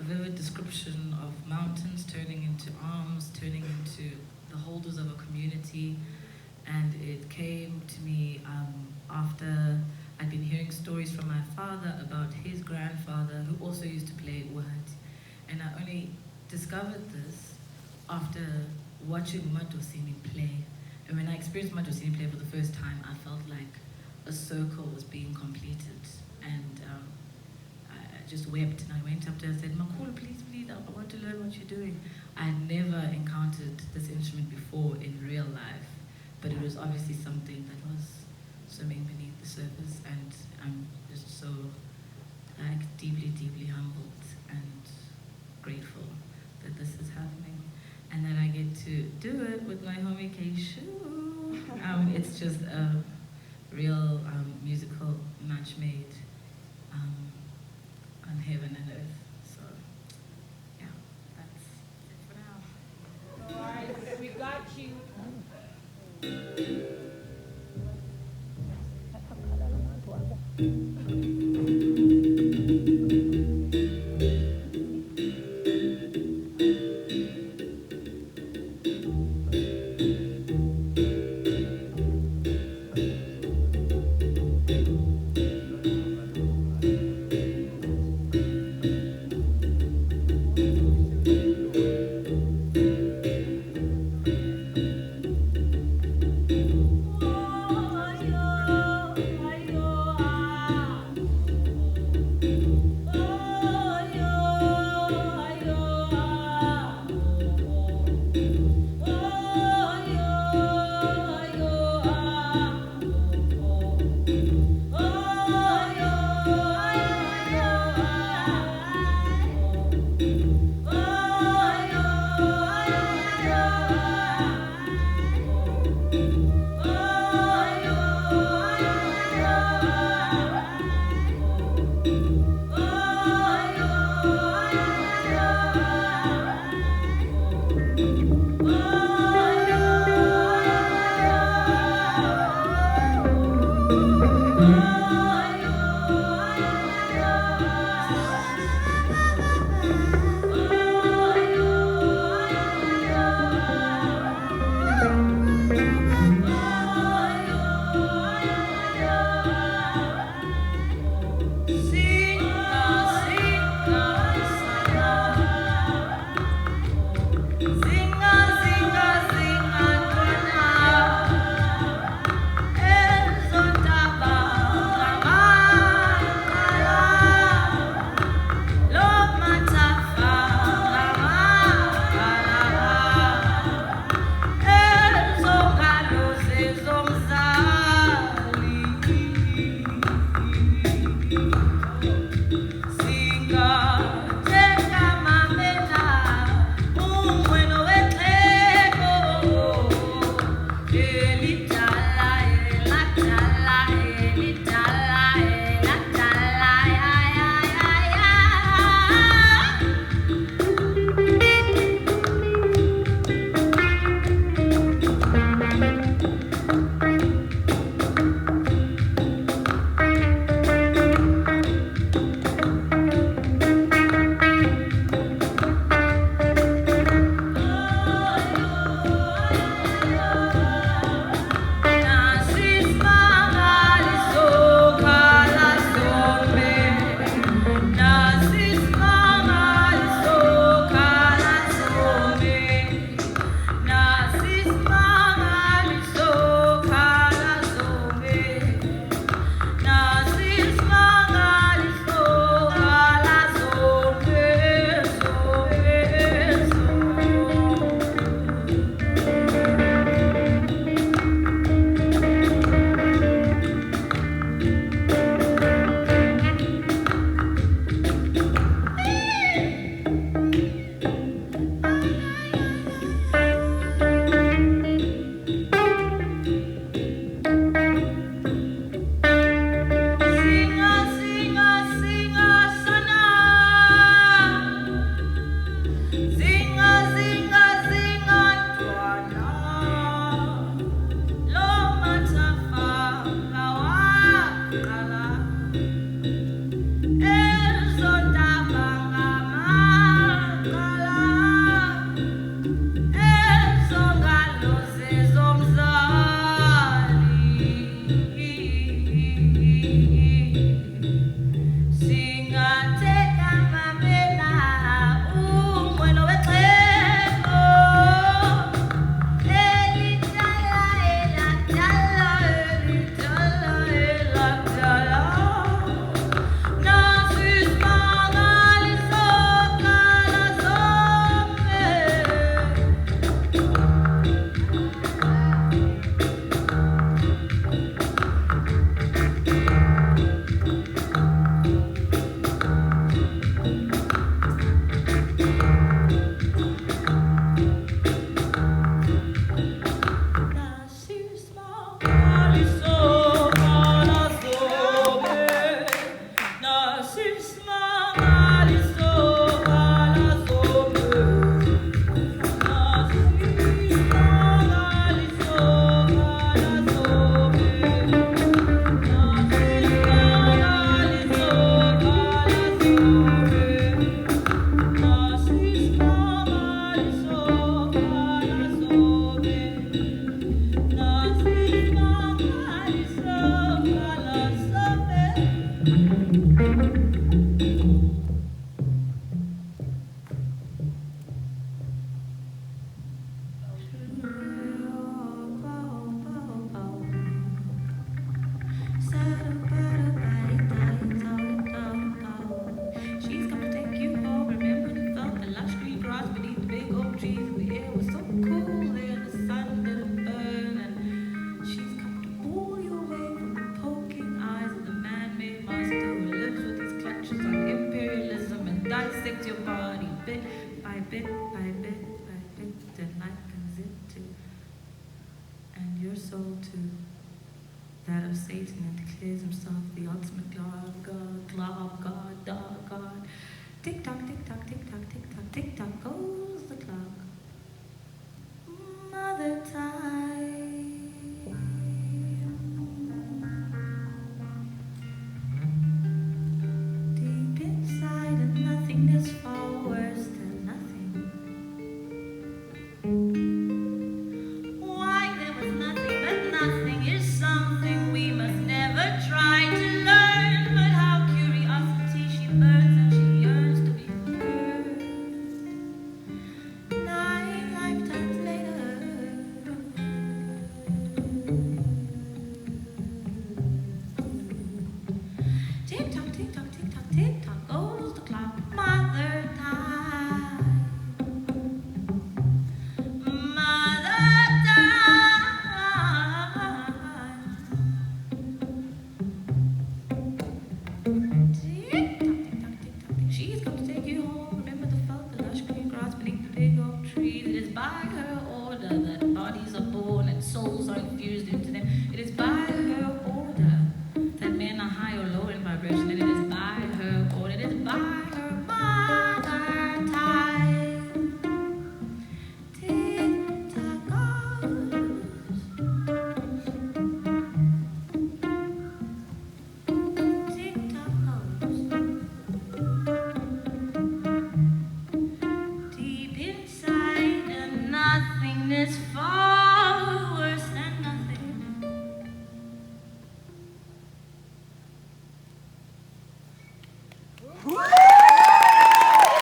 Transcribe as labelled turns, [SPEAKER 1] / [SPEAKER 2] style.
[SPEAKER 1] vivid description of mountains turning into arms, turning into the holders of a community. And it came to me after I'd been hearing stories from my father about his grandfather, who also used to play Wahati. And I only discovered this after watching Madosini play. And when I experienced Madosini play for the first time, I felt like a circle was being completed. And I just wept, and I went up to her and said, Makulu, please, I want to learn what you're doing. I had never encountered this instrument before in real life, but it was obviously something that was swimming beneath the surface, and I'm just so deeply, deeply humbled and grateful that this is happening, and that I get to do it with my homie Keishu. It's just a real musical match made on heaven and earth. So, yeah, that's it for now.
[SPEAKER 2] All right, we got you.
[SPEAKER 1] your body bit by bit by bit by bit, and likens it to, and your soul too, that of Satan, and declares himself the ultimate God, God. Tick tock, tick tock, tick tock, tick tock, tick tock goes the clock. Mother time. Deep inside of nothingness, far worse than nothing. Why there was nothing, but nothing is something we must never try to learn. But how curiosity she burns and she yearns to be heard. 9 lifetimes later. Tick tock, tick tock, tick tock, tick tock goes the clock. Mother time. Mother time. Tick tock, tick tock, tick tock, tick. She's come to take you home. Remember the felt, the lush green grass beneath the big oak tree. That is by her order that bodies are born and souls are infused into